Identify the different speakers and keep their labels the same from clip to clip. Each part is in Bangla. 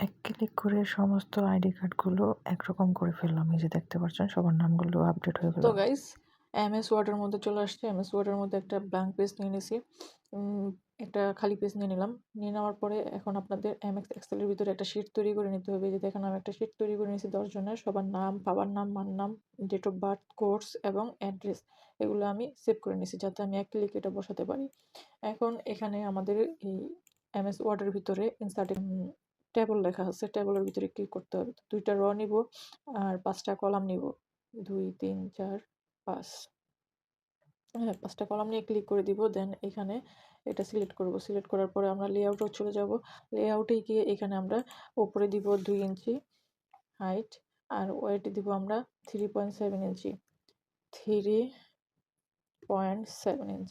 Speaker 1: এক ক্লিক করে সমস্ত আইডি কার্ডগুলো একরকম করে ফেললাম। এই যে দেখতে পাচ্ছেন সবার নামগুলো আপডেট হয়ে গেল।
Speaker 2: তো গাইস এমএস ওয়ার্ডের মধ্যে চলে আসছে। এমএস ওয়ার্ডের মধ্যে একটা ব্ল্যাঙ্ক পেজ নিয়ে নিছি। একটা খালি পেজ নিয়ে নিলাম। নিয়ে নেওয়ার পরে এখন আপনাদের এমএস এক্সেলের ভিতরে একটা শিট তৈরি করে নিতে হবে। এই যে দেখেন আমি একটা শিট তৈরি করে নিয়েছি 10 জনের। সবার নাম, বাবার নাম, মার নাম, ডেট অফ বার্থ, কোর্স এবং অ্যাড্রেস। এগুলো আমি সেভ করে নিয়েছি যাতে আমি এক ক্লিকে এটা বসাতে পারি। এখন এখানে আমাদের এই এমএস ওয়ার্ডের ভিতরে ইনসার্ট টেবল লেখা আছে। টেবলের ভিতরে ক্লিক করতে হবে। 2টা র নিব আর 5টা কলাম নিব। 2, 3, 4, 5 হ্যাঁ, 5টা কলাম নিয়ে ক্লিক করে দিব। দেন এখানে এটা সিলেক্ট করব। সিলেক্ট করার পরে আমরা লেআউটে চলে যাব। লেআউটে গিয়ে এখানে আমরা উপরে দিব 2 ইঞ্চি হাইট আর ওয়েট দিব আমরা 3.7 ইঞ্চি। 3.7 ইঞ্চ।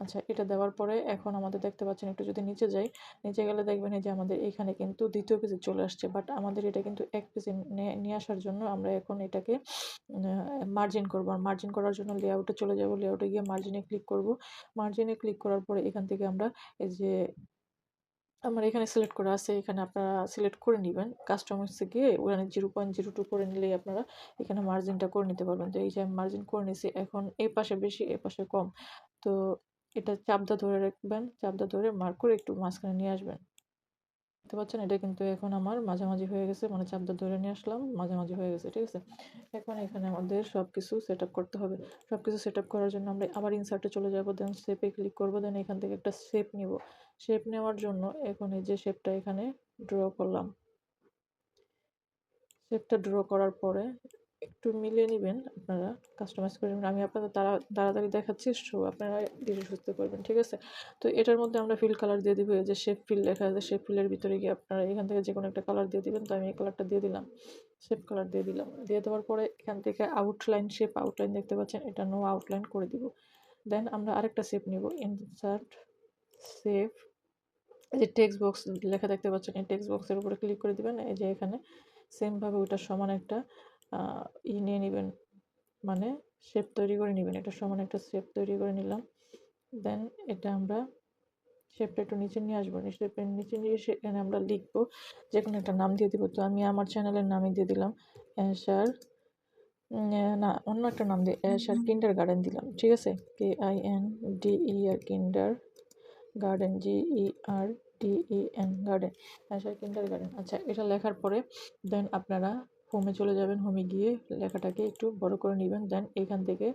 Speaker 2: আচ্ছা, এটা দেওয়ার পরে এখন আমাদের দেখতে পাচ্ছেন একটু যদি নিচে যাই, নিচে গেলে দেখবেন এই যে আমাদের এখানে কিন্তু 2য় পেজে চলে আসছে। বাট আমাদের এটা কিন্তু 1 পেজে নিয়ে আসার জন্য আমরা এখন এটাকে মার্জিন করব। আর মার্জিন করার জন্য লেআউটে চলে যাব। লেআউটে গিয়ে মার্জিনে ক্লিক করব। মার্জিনে ক্লিক করার পরে এখান থেকে আমরা এই যে আমার এখানে সিলেক্ট করা আছে, এখানে আপনারা সিলেক্ট করে নিবেন। কাস্টমাইজে গিয়ে ওখানে 0.02 করে নিলেই আপনারা এখানে মার্জিনটা করে নিতে পারবেন। তো এই যে আমি মার্জিন করে নিছি। এখন এই পাশে বেশি, এ পাশে কম। তো এটা চাপদা ধরে রাখবেন। চাপদা ধরে মার্ক করে একটু মাঝখানে নিয়ে আসবেন। দেখতে পাচ্ছেন এটা কিন্তু এখন আমার মাঝামাঝি হয়ে গেছে, মানে চাপদা ধরে নিয়ে আসলাম, মাঝামাঝি হয়ে গেছে। ঠিক আছে, এখন এখানে আমাদের সবকিছু সেট আপ করতে হবে। সবকিছু সেট আপ করার জন্য আমরা আবার ইনসার্টে চলে যাব। দেন শেপে ক্লিক করব। দেন এখান থেকে একটা শেপ নিব। শেপ নেওয়ার জন্য এখন এই যে শেপটা এখানে ড্র করলাম। শেপটা ড্র করার পরে একটু মিলিয়ে নেবেন, আপনারা কাস্টমাইজ করে নেবেন। আমি আপনাদের তাড়াতাড়ি দেখাচ্ছি, সো আপনারা ধীরে সুস্থে করবেন। ঠিক আছে, তো এটার মধ্যে আমরা ফিল কালার দিয়ে দিব। এই যে শেপ ফিল লেখা আছে, শেপ ফিলের ভিতরে গিয়ে আপনারা এখান থেকে যে কোনো একটা কালার দিয়ে দিবেন। তো আমি এই কালারটা দিয়ে দিলাম, শেপ কালার দিয়ে দিলাম। দিয়ে দেওয়ার পরে এখান থেকে আউটলাইন, শেপ আউটলাইন দেখতে পাচ্ছেন, এটা নো আউটলাইন করে দিব। দেন আমরা আরেকটা শেপ নিব, ইনসার্ট শেপ। এই যে টেক্সট বক্স লেখা দেখতে পাচ্ছেন, এই টেক্সট বক্সের উপরে ক্লিক করে দিবেন। এই যে এখানে সেমভাবে ওইটার সমান একটা নিয়ে নেবেন, মানে শেপ তৈরি করে নেবেন। এটা সমান একটা শেপ তৈরি করে নিলাম। দেন এটা আমরা শেপটা একটু নিচে নিয়ে আসবো। শেপের নিচে নিয়ে সেখানে আমরা লিখবো, যে কোনো একটা নাম দিয়ে দিব। তো আমি আমার চ্যানেলের নামই দিয়ে দিলাম অ্যাশার, না অন্য একটা নাম দিয়ে অ্যাশার কিন্ডার গার্ডেন দিলাম। ঠিক আছে, KINDER কিন্ডার গার্ডেন, GERDEN গার্ডেন, অ্যাশার কিন্ডার গার্ডেন। আচ্ছা, এটা লেখার পরে দেন আপনারা হোমে চলে যাবেন। হোমে গিয়ে লেখাটাকে একটু বড় করে নেবেন। দেন এখান থেকে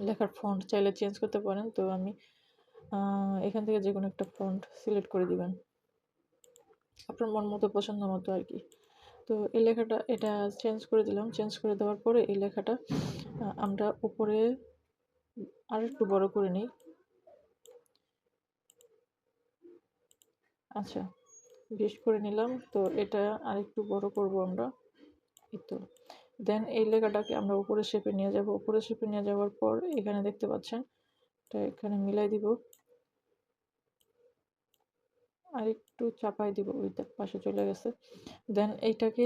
Speaker 2: লেখার ফন্ট চাইলে চেঞ্জ করতে পারেন। তো আমি এখান থেকে যে কোনো একটা ফন্ট সিলেক্ট করে দিবেন, আপনার মন মতো পছন্দ মতো আর কি। তো এই লেখাটা এটা চেঞ্জ করে দিলাম। চেঞ্জ করে দেওয়ার পরে এই লেখাটা আমরা উপরে আর একটু বড় করে নিই। আচ্ছা, 20 করে নিলাম। তো এটা আরেকটু বড় করব আমরা, এই তো। দেন এই লেখাটাকে আমরা উপরে শেপে নিয়ে যাব। উপরে শেপে নিয়ে যাওয়ার পর এখানে দেখতে পাচ্ছেন, এটা এখানে মিলাই দিব, আর একটু চাপাই দিব, ওই পাশে চলে গেছে। দেন এইটাকে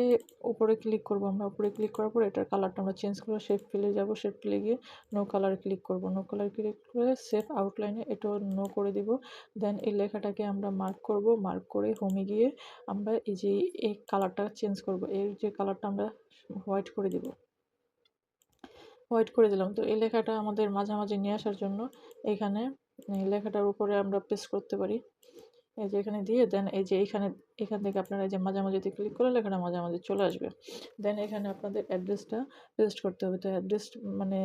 Speaker 2: উপরে ক্লিক করব আমরা। উপরে ক্লিক করার পর এটার কালারটা আমরা চেঞ্জ করবো। শেপ ফিলে যাব, শেপ ফিলে গিয়ে নো কালার ক্লিক করব। নো কালার ক্লিক করে সেভ আউটলাইনে এটাও নো করে দিব। দেন এই লেখাটাকে আমরা মার্ক করব। মার্ক করে হোমে গিয়ে আমরা এই যে এই কালারটা চেঞ্জ করব। এর যে কালারটা আমরা হোয়াইট করে দিব, হোয়াইট করে দিলাম। তো এই লেখাটা আমাদের মাঝামাঝি নিয়ে আসার জন্য এখানে এই লেখাটার উপরে আমরা পেস্ট করতে পারি। এই যে এখানে দিয়ে দেন এই যে এখান থেকে আপনারা এই যে মাঝামাঝিতে ক্লিক করলে লেখাটা মাঝামাঝি চলে আসবে। দেন এখানে আপনাদের অ্যাড্রেসটা পেস্ট করতে হবে। তো অ্যাড্রেস মানে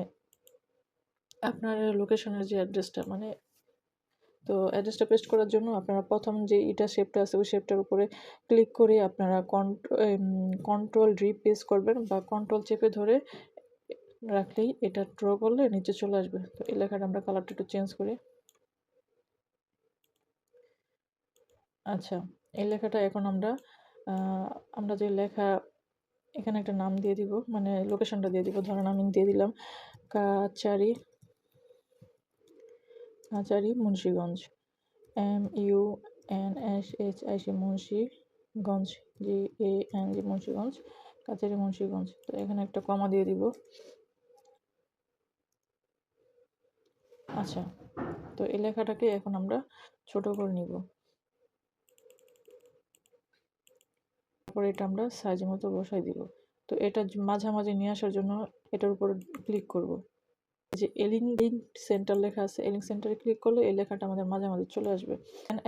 Speaker 2: আপনার লোকেশনের যে অ্যাড্রেসটা, মানে তো অ্যাড্রেসটা পেস্ট করার জন্য আপনারা প্রথম যে এটা শেপটা আছে ওই শেপটার উপরে ক্লিক করে আপনারা কন্ট্রোল পেস্ট করবেন, বা কন্ট্রোল চেপে ধরে রাখলেই এটা ড্র করলে নিচে চলে আসবে। তো এই লেখাটা আমরা কালারটা একটু চেঞ্জ করি। আচ্ছা, এই লেখাটা এখন আমরা যে লেখা এখানে একটা নাম দিয়ে দিব, মানে লোকেশনটা দিয়ে দিব। ধরেন আমি দিয়ে দিলাম কাচারি, মুন্সিগঞ্জ, MUNSHIC মুন্সিগঞ্জ, GANG মুন্সিগঞ্জ, কাচারি মুন্সিগঞ্জ। তো এখানে একটা কমা দিয়ে দিব। আচ্ছা, তো এই লেখাটাকে এখন আমরা ছোট করে নিব। তারপরে এটা আমরা সাইজ মতো বসাই দিব। তো এটা মাঝামাঝি নিয়ে আসার জন্য এটার উপর ক্লিক করব। যে লিঙ্ক সেন্টার লেখা আছে, লিঙ্ক সেন্টারে ক্লিক করলে এই লেখাটা আমাদের মাঝামাঝি চলে আসবে।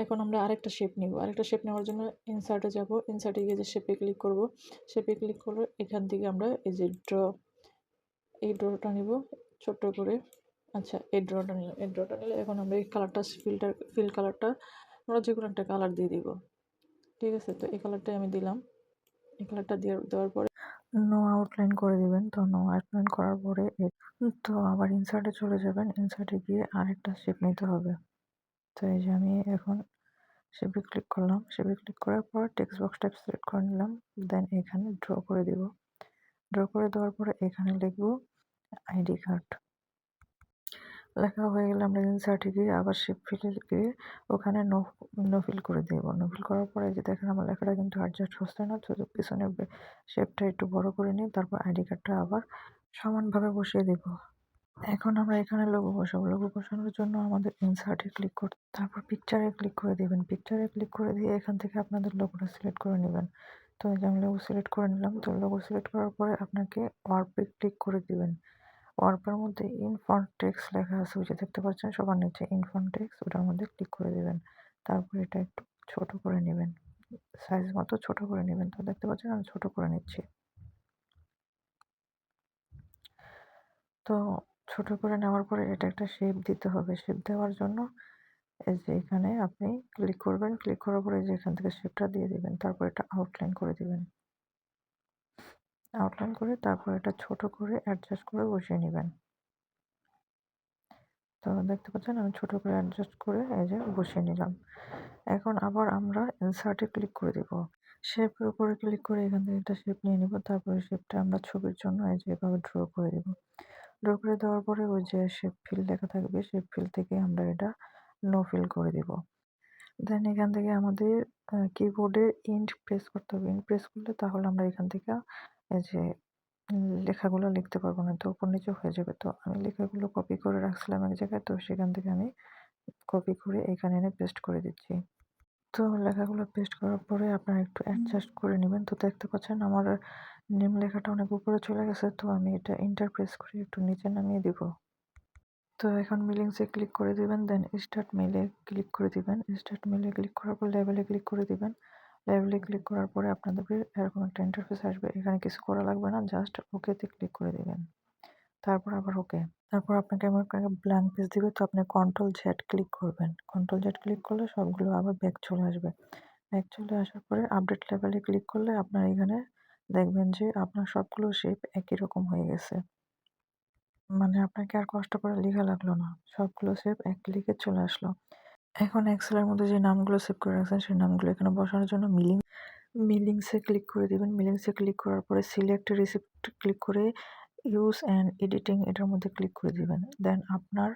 Speaker 2: এখন আমরা আরেকটা শেপ নিব। আরেকটা শেপ নেওয়ার জন্য ইনসার্টে যাব। ইনসার্টে গিয়ে যে শেপে ক্লিক করব। শেপে ক্লিক করলে এখান থেকে আমরা এই যে এই ড্রটা নিব ছোট্ট করে। আচ্ছা, এই ড্রটা নিলাম। এই ড্রটা নিলে এখন আমরা এই কালারটা ফিল কালারটা আমরা যেকোনো একটা কালার দিয়ে দিব। ঠিক আছে? তো এই কালারটাই আমি দিলাম। এই কালারটা দেওয়ার পরে
Speaker 1: নো আউটলাইন করে দিবেন। তো নো আউটলাইন করার পরে তো আবার ইনসার্টে চলে যাবেন। ইনসার্টে গিয়ে আরেকটা শেপ নিতে হবে। তো এই যে আমি এখন শেপে ক্লিক করলাম। শেপে ক্লিক করার পর টেক্সট বক্স টাইপ সিলেক্ট করে নিলাম। দেন এখানে ড্র করে দিব। ড্র করে দেওয়ার পরে এখানে লিখব আইডি কার্ড। লেখা হয়ে গেলে আমরা ইনসার্টে গিয়ে আবার শেপ ফিলে গিয়ে ওখানে নো ফিল করে দেব। নো ফিল করার পরে যে দেখেন আমার লেখাটা কিন্তু অ্যাডজাস্ট হচ্ছে না। তো পিছনের শেপটা একটু বড় করে নিয়ে তারপর আইডি কার্ডটা আবার সমানভাবে বসিয়ে দেব। এখন আমরা এখানে লোগো বসাবো। লোগো বসানোর জন্য আমাদের ইনসার্টে ক্লিক করতে, তারপর পিকচারে ক্লিক করে দিবেন। পিকচারে ক্লিক করে দিয়ে এখান থেকে আপনাদের লোগোটা সিলেক্ট করে নেবেন। তো এই যে আমি লোগো সিলেক্ট করে নিলাম। তো লোগো সিলেক্ট করার পরে আপনাকে ওয়ার্পে ক্লিক করে দিবেন। ওয়ার্পের মধ্যে ইনফন্ট টেক্সট লেখা আছে, ওই যে দেখতে পাচ্ছেন সবার নিচে ইনফন্ট টেক্সট, ওটার মধ্যে ক্লিক করে দিবেন। তারপর এটা একটু ছোট করে নেবেন, সাইজ মতো ছোট করে নেবেন। তো দেখতে পাচ্ছেন আমি ছোট করে নিচ্ছি। তো ছোট করে নেওয়ার পরে এটা একটা শেপ দিতে হবে। শেপ দেওয়ার জন্য এই যে এখানে আপনি ক্লিক করবেন। ক্লিক করার পরে যে এখান থেকে শেপটা দিয়ে দিবেন। তারপর এটা আউটলাইন করে দিবেন। আউটলাইন করে তারপর এটা ছোট করে অ্যাডজাস্ট করে বসিয়ে নেবেন। তো দেখতে পাচ্ছেন আমি ছোট করে অ্যাডজাস্ট করে এই যে বসিয়ে নিলাম। এখন আবার আমরা ইনসার্টে ক্লিক করে দিব। শেপের উপরে ক্লিক করে এখান থেকে একটা শেপ নিয়ে নিব। তারপরে শেপটা আমরা ছবির জন্য এই যে এভাবে ড্র করে দিব। ড্র করে দেওয়ার পরে ওই যে শেপ ফিল লেখা থাকবে, শেপ ফিল থেকে আমরা এটা নো ফিল করে দিব। দেন এখান থেকে আমাদের কিবোর্ডে ইন্ট প্রেস করতে হবে। ইন্ট প্রেস করলে তাহলে আমরা এখান থেকে এই যে লেখাগুলো লিখতে পারবো না, তো উপর নিচে হয়ে যাবে। তো আমি লেখাগুলো কপি করে রাখছিলাম এক জায়গায়, তো সেখান থেকে আমি কপি করে এখানে এনে পেস্ট করে দিচ্ছি। তো লেখাগুলো পেস্ট করার পরে আপনারা একটু অ্যাডজাস্ট করে নেবেন। তো দেখতে পাচ্ছেন আমার নেম লেখাটা অনেক উপরে চলে গেছে, তো আমি এটা এন্টার প্রেস করে একটু নিচে নামিয়ে দিব। তো এখন মিলিংসে ক্লিক করে দিবেন। দেন স্টার্ট মেলে ক্লিক করে দিবেন। স্টার্ট মেলে ক্লিক করার পর লেবেলে ক্লিক করে দিবেন। লেবেলে ক্লিক করার পরে আপনাদের এরকম একটা ইন্টারফেস আসবে। এখানে কিছু করা লাগবে না, জাস্ট ওকেতে ক্লিক করে দিবেন। তারপর আবার ওকে। তারপর আপনাকে এমন একটা ব্ল্যাঙ্ক পেজ দিবে, তো আপনি কন্ট্রোল জেড ক্লিক করবেন। কন্ট্রোল জেড ক্লিক করলে সবগুলো আবার ব্যাক চলে আসবে। ব্যাক চলে আসার পরে আপডেট লেভেলে ক্লিক করলে আপনার এখানে দেখবেন যে আপনার সবগুলো শেপ একই রকম হয়ে গেছে। মানে আপনাকে আর কষ্ট করে লেখা লাগলো না। সবগুলো শেপ এক ক্লিকে চলে আসলো। এখন এক্সেলের মধ্যে যে নামগুলো সেভ করে রাখছেন সেই নামগুলো এখানে বসানোর জন্য মিলিংসে ক্লিক করে দিবেন। মিলিংসে ক্লিক করার পরে সিলেক্ট রিসিপ্ট ক্লিক করে ইউজ অ্যান্ড এডিটিং এটার মধ্যে ক্লিক করে দিবেন। দেন আপনার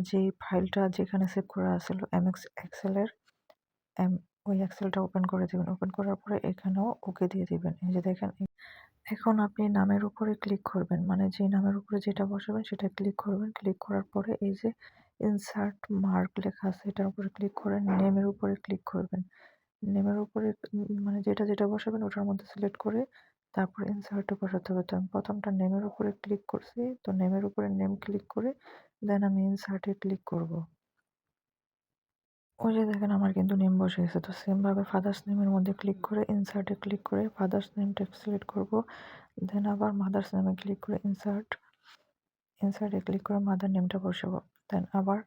Speaker 1: যে ফাইলটা যেখানে সেভ করা আছিল এক্সেলের ওই এক্সেলটা ওপেন করে দিবেন। ওপেন করার পরে এখানেও ওকে দিয়ে দিবেন। এই যে দেখেন, এখন আপনি নামের উপরে ক্লিক করবেন, মানে যে নামের উপরে যেটা বসাবেন সেটা ক্লিক করবেন। ক্লিক করার পরে এই যে ইনসার্ট মার্ক লেখা আছে এটার উপরে ক্লিক করে নেমের উপরে ক্লিক করবেন। নেমের উপরে মানে যেটা যেটা বসাবেন ওটার মধ্যে সিলেক্ট করে তারপর ইনসার্টে বসাতে হবে। তো আমি প্রথমটা নেমের উপরে ক্লিক করছি, তো নেমের উপরে নেম ক্লিক করে দেন আমি ইনসার্টে ক্লিক করব। ওই যে দেখেন আমার কিন্তু নেম বসে গেছে। তো সেম ভাবে ফাদার্স নেমের মধ্যে ক্লিক করে ইনসার্টে ক্লিক করে ফাদার্স নেমটা সিলেক্ট করব। দেন আবার মাদার্স নেমে ক্লিক করে ইনসার্টে ক্লিক করে মাদার নেমটা বসাবো। দেন আবার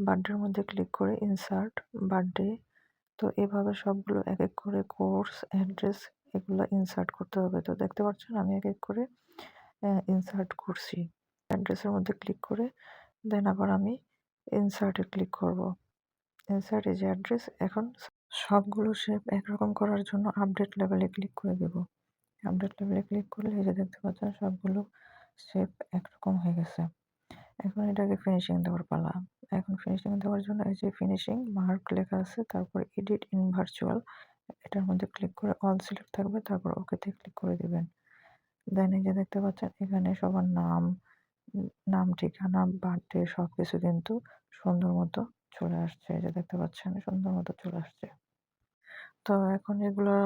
Speaker 1: বার্থডের মধ্যে ক্লিক করে ইনসার্ট বার্থডে। তো এভাবে সবগুলো এক এক করে কোর্স অ্যাড্রেস এগুলো ইনসার্ট করতে হবে। তো দেখতে পাচ্ছেন আমি এক এক করে ইনসার্ট করছি। অ্যাড্রেসের মধ্যে ক্লিক করে দেন আবার আমি ইনসার্টে ক্লিক করব। ইনসার্ট এই যে অ্যাড্রেস। এখন সবগুলো শেপ একরকম করার জন্য আপডেট লেভেলে ক্লিক করে দেব। আপডেট লেভেলে ক্লিক করলে এই যে দেখতে পাচ্ছেন সবগুলো শেপ একরকম হয়ে গেছে। এখন এটাকে ফিনিশিং দেওয়ার পালা। এখন ফিনিশিং দেওয়ার জন্য এই যে ফিনিশিং মার্ক লেখা আছে, তারপর এডিট ইন ভার্চুয়াল এটার মধ্যে ক্লিক করে অল সিলেক্ট থাকবে, তারপর ওকেতে ক্লিক করে দিবেন। দেন এই যে দেখতে পাচ্ছেন এখানে সবার নাম ঠিকানা বার্থডে সবকিছু কিন্তু সুন্দর মতো চলে আসছে। এই যে দেখতে পাচ্ছেন সুন্দর মতো চলে আসছে। তো এখন এগুলা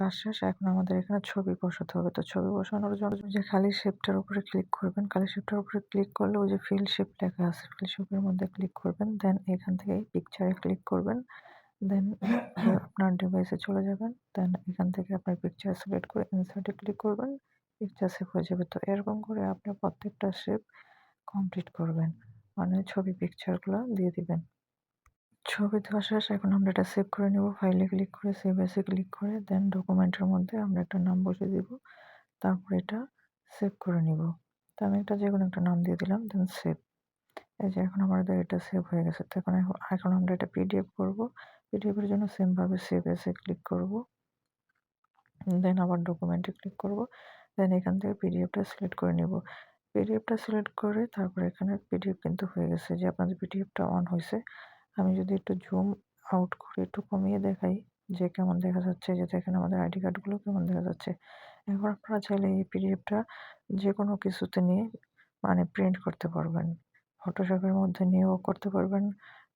Speaker 1: কাজ শেষ। এখন আমাদের এখানে ছবি বসাতে হবে। তো ছবি বসানোর জন্য যে খালি শেপটার উপরে ক্লিক করবেন। খালি শেপটার উপরে ক্লিক করলে ওই যে ফিল শেপ লেখা আছে, ফিল শেপের মধ্যে ক্লিক করবেন। দেন এখান থেকে পিকচারে ক্লিক করবেন। দেন আপনার ডিভাইসে চলে যাবেন। দেন এখান থেকে আপনার পিকচার সিলেক্ট করে ইনসার্টে ক্লিক করবেন। পিকচার সেভ হয়ে যাবে। তো এরকম করে আপনি প্রত্যেকটা শেপ কমপ্লিট করবেন। মানে ছবি পিকচারগুলো দিয়ে দিবেন। ছবি দেওয়া শেষ। এখন আমরা এটা সেভ করে নেব। ফাইলে ক্লিক করে সেভ এসে ক্লিক করে দেন ডকুমেন্টের মধ্যে আমরা একটা নাম বসিয়ে দিব। তারপর এটা সেভ করে নিব। তো আমি একটা যেকোনো একটা নাম দিয়ে দিলাম। দেন সেভ। এই যে এখন আমাদের এটা সেভ হয়ে গেছে। তো এখন আমরা এটা পিডিএফ করব। পিডিএফ এর জন্য সেম ভাবে সেভ এসে ক্লিক করব। দেন আবার ডকুমেন্টে ক্লিক করব। দেন এখান থেকে পিডিএফটা সিলেক্ট করে নিব। পিডিএফটা সিলেক্ট করে তারপর এখানে পিডিএফ কিন্তু হয়ে গেছে, যে আপনাদের পিডিএফটা অন হইছে। আমি যদি একটু জুম আউট করে একটু কমিয়ে দেখাই যে কেমন দেখা যাচ্ছে, যে দেখেন আমাদের আইডি কার্ডগুলো কেমন দেখা যাচ্ছে। এখন আপনারা চাইলে এই পিডিএফটা যেকোনো কিছুতে নিয়ে মানে প্রিন্ট করতে পারবেন। ফটোশপের মধ্যে নিয়েও করতে পারবেন,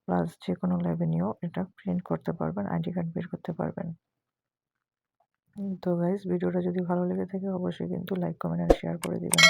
Speaker 1: প্লাস যেকোনো ল্যাবে নিয়েও এটা প্রিন্ট করতে পারবেন, আইডি কার্ড বের করতে পারবেন। তো গাইস, ভিডিওটা যদি ভালো লেগে থাকে অবশ্যই কিন্তু লাইক, কমেন্ট এন্ড শেয়ার করে দিবেন।